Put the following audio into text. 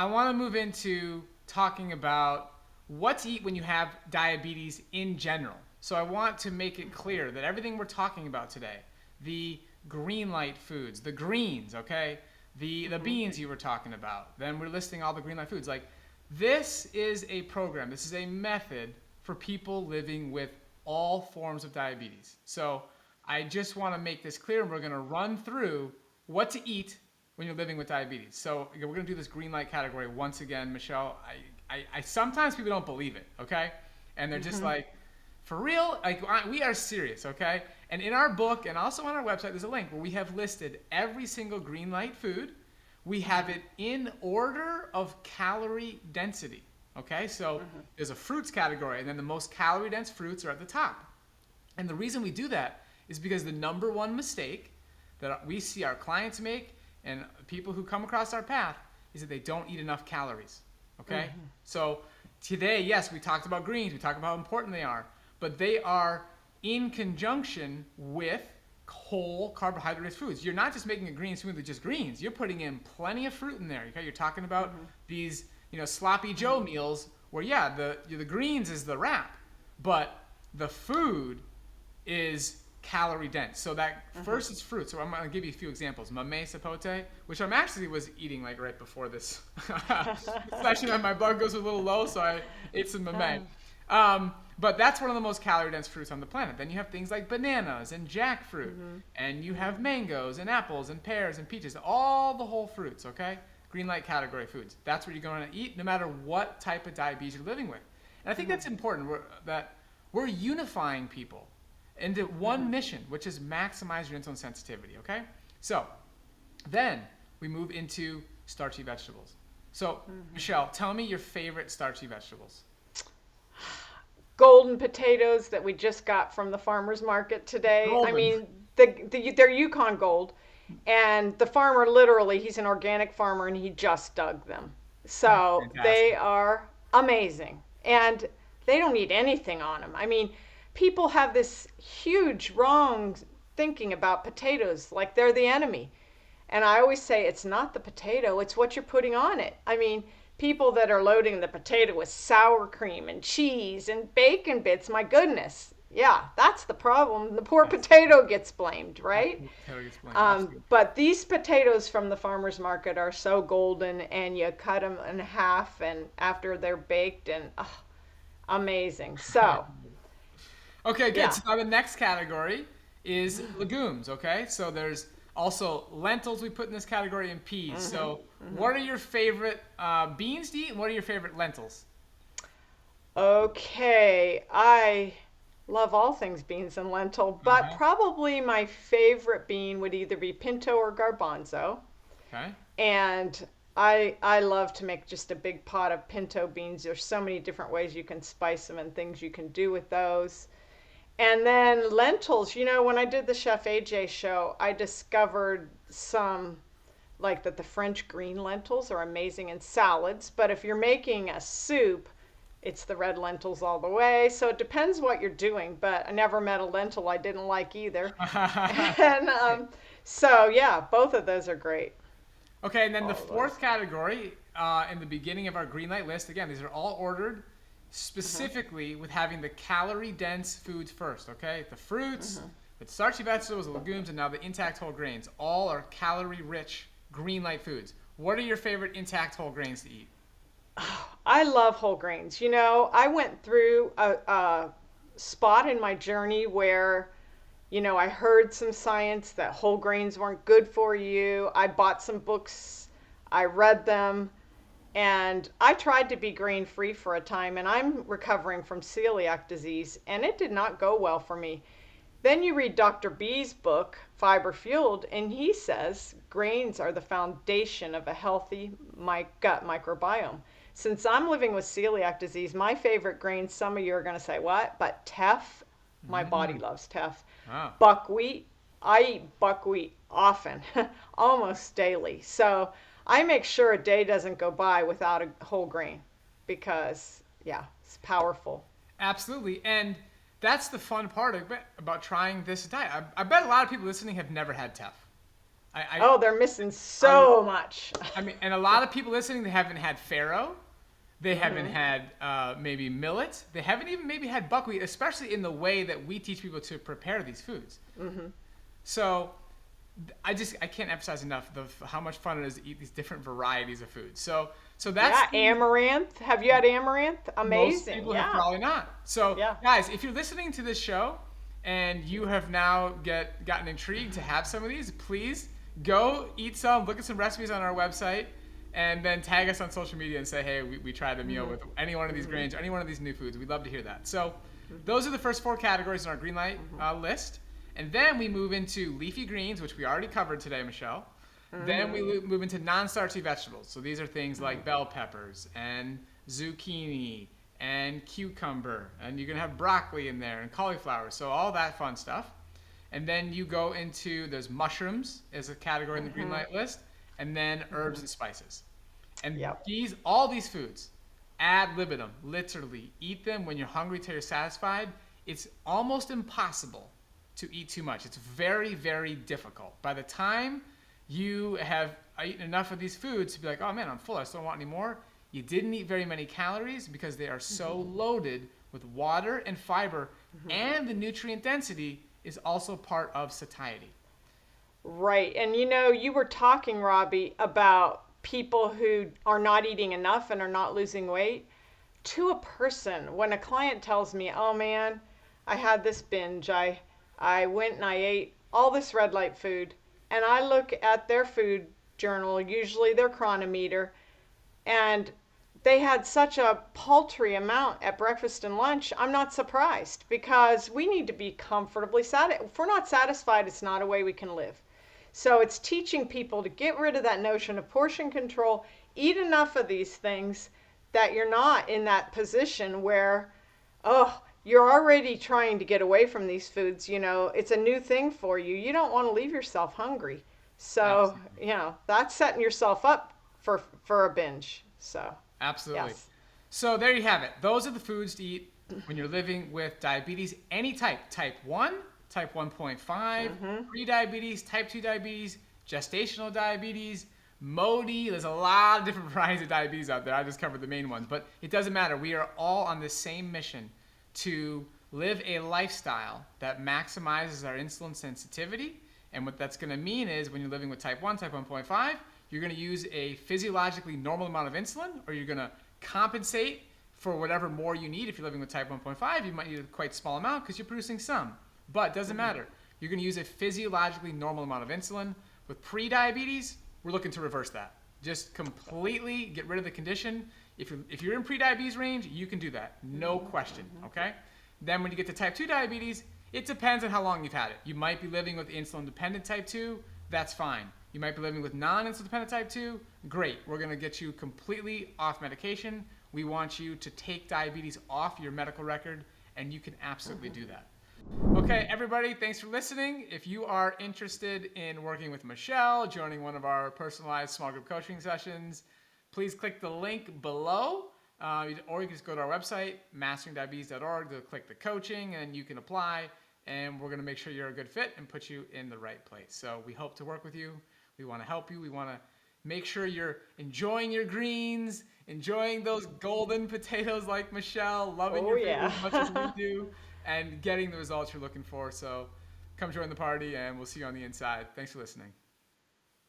I want to move into talking about what to eat when you have diabetes in general. So I want to make it clear that everything we're talking about today, the green light foods, the greens, okay, the beans you were talking about, then we're listing all the green light foods. Like, this is a program, this is a method for people living with all forms of diabetes. So I just want to make this clear, and we're going to run through what to eat when you're living with diabetes. So we're going to do this green light category once again. Michelle, I sometimes people don't believe it, okay? And they're just like, for real? Like, we are serious, okay? And in our book and also on our website, there's a link where we have listed every single green light food. We have it in order of calorie density, okay? So there's a fruits category, and then the most calorie dense fruits are at the top. And the reason we do that is because the number one mistake that we see our clients make and people who come across our path is that they don't eat enough calories, okay? So today, yes, we talked about greens, we talked about how important they are, but they are in conjunction with whole carbohydrate foods. You're not just making a green smoothie with just greens. You're putting in plenty of fruit in there. Okay, you're talking about these, sloppy Joe meals where the greens is the wrap, but the food is calorie dense. So that first is fruit. So I'm going to give you a few examples. Mamey sapote, which I'm actually was eating like right before this session. My blood goes a little low, so I ate some mamey. But that's one of the most calorie dense fruits on the planet. Then you have things like bananas and jackfruit, and you have mangoes and apples and pears and peaches, all the whole fruits, okay? Green light category foods. That's what you're going to eat no matter what type of diabetes you're living with. And I think that's important, that we're unifying people into one mission, which is maximize your insulin sensitivity, okay? So then we move into starchy vegetables. So Michelle, tell me your favorite starchy vegetables. Golden potatoes that we just got from the farmer's market today. Golden. I mean, they're Yukon Gold, and the farmer literally, he's an organic farmer, and he just dug them. So they are amazing, and they don't need anything on them. I mean, people have this huge wrong thinking about potatoes, like they're the enemy. And I always say it's not the potato, it's what you're putting on it. I mean, people that are loading the potato with sour cream and cheese and bacon bits, my goodness. Yeah, that's the problem. The poor potato gets blamed, right? But these potatoes from the farmer's market are so golden, and you cut them in half and after they're baked, and amazing. So, okay, good. So now the next category is legumes, okay? So there's also lentils we put in this category, and peas. So what are your favorite beans to eat, and what are your favorite lentils? Okay, I love all things beans and lentil, but probably my favorite bean would either be pinto or garbanzo. Okay. And I love to make just a big pot of pinto beans. There's so many different ways you can spice them and things you can do with those. And then lentils, when I did the Chef AJ show, I discovered some, like that the French green lentils are amazing in salads. But if you're making a soup, it's the red lentils all the way. So it depends what you're doing. But I never met a lentil I didn't like either. And so, yeah, both of those are great. Okay, and then the fourth category in the beginning of our green light list, again, these are all ordered specifically with having the calorie dense foods first, okay? The fruits, the starchy vegetables, the legumes, and now the intact whole grains. All are calorie rich green light foods. What are your favorite intact whole grains to eat? I love whole grains. I went through a spot in my journey where, I heard some science that whole grains weren't good for you. I bought some books, I read them, and I tried to be grain free for a time, and I'm recovering from celiac disease, and it did not go well for me. Then you read Dr. B's book, Fiber Fueled, and he says grains are the foundation of a healthy gut microbiome. Since I'm living with celiac disease, my favorite grains, some of you are going to say, what? But teff, my body loves teff. Wow. Buckwheat, I eat buckwheat often, almost daily. So I make sure a day doesn't go by without a whole grain because, it's powerful. Absolutely. And that's the fun part about trying this diet. I bet a lot of people listening have never had teff. I, Oh, they're missing I, so much. I mean, and a lot of people listening, they haven't had farro. They haven't Hmm. had maybe millet. They haven't even maybe had buckwheat, especially in the way that we teach people to prepare these foods. Hmm. So I can't emphasize enough how much fun it is to eat these different varieties of food. So that's Yeah, amaranth. Have you had amaranth? most Amazing. people have Yeah. probably not. So Yeah. guys, if you're listening to this show and you have now gotten intrigued to have some of these, please go eat some, look at some recipes on our website, and then tag us on social media and say, hey, we tried a meal with any one of these grains or any one of these new foods. We'd love to hear that. So those are the first 4 categories in our green light list. And then we move into leafy greens, which we already covered today, Michelle. Then we move into non-starchy vegetables. So these are things like bell peppers and zucchini and cucumber. And you're going to have broccoli in there and cauliflower. So all that fun stuff. And then you go into, there's mushrooms as a category in the green light list. And then herbs and spices. And Yep. all these foods, ad libitum, literally, eat them when you're hungry till you're satisfied. It's almost impossible to eat too much. It's very, very difficult. By the time you have eaten enough of these foods to be like, oh man, I'm full, I still don't want any more, you didn't eat very many calories because they are so loaded with water and fiber, and the nutrient density is also part of satiety. Right. And you were talking, Robbie, about people who are not eating enough and are not losing weight. To a person, when a client tells me, "Oh man, I had this binge. I went and I ate all this red light food," and I look at their food journal, usually their chronometer, and they had such a paltry amount at breakfast and lunch, I'm not surprised because we need to be comfortably satisfied. If we're not satisfied, it's not a way we can live. So it's teaching people to get rid of that notion of portion control, eat enough of these things that you're not in that position where, oh, you're already trying to get away from these foods. It's a new thing for you. You don't want to leave yourself hungry. So, Absolutely. that's setting yourself up for a binge. So, Absolutely. yes. So there you have it. Those are the foods to eat when you're living with diabetes, any type 1, type 1.5, pre-diabetes, type 2 diabetes, gestational diabetes, MODY. There's a lot of different varieties of diabetes out there. I just covered the main ones, but it doesn't matter. We are all on the same mission to live a lifestyle that maximizes our insulin sensitivity. And what that's going to mean is when you're living with type 1, type 1.5, you're going to use a physiologically normal amount of insulin, or you're going to compensate for whatever more you need. If you're living with type 1.5, you might need a quite small amount because you're producing some. But it doesn't matter. You're going to use a physiologically normal amount of insulin. With pre-diabetes, we're looking to reverse that. Just completely get rid of the condition. If you're in pre-diabetes range, you can do that. No question, okay? Then when you get to type 2 diabetes, it depends on how long you've had it. You might be living with insulin-dependent type 2. That's fine. You might be living with non-insulin dependent type 2. Great. We're going to get you completely off medication. We want you to take diabetes off your medical record, and you can absolutely do that. Okay, everybody, thanks for listening. If you are interested in working with Michelle, joining one of our personalized small group coaching sessions, please click the link below, or you can just go to our website, masteringdiabetes.org, to click the coaching, and you can apply, and we're going to make sure you're a good fit and put you in the right place. So we hope to work with you. We want to help you. We want to make sure you're enjoying your greens, enjoying those golden potatoes like Michelle, loving Oh, your food yeah. as much as we do, and getting the results you're looking for. So come join the party, and we'll see you on the inside. Thanks for listening.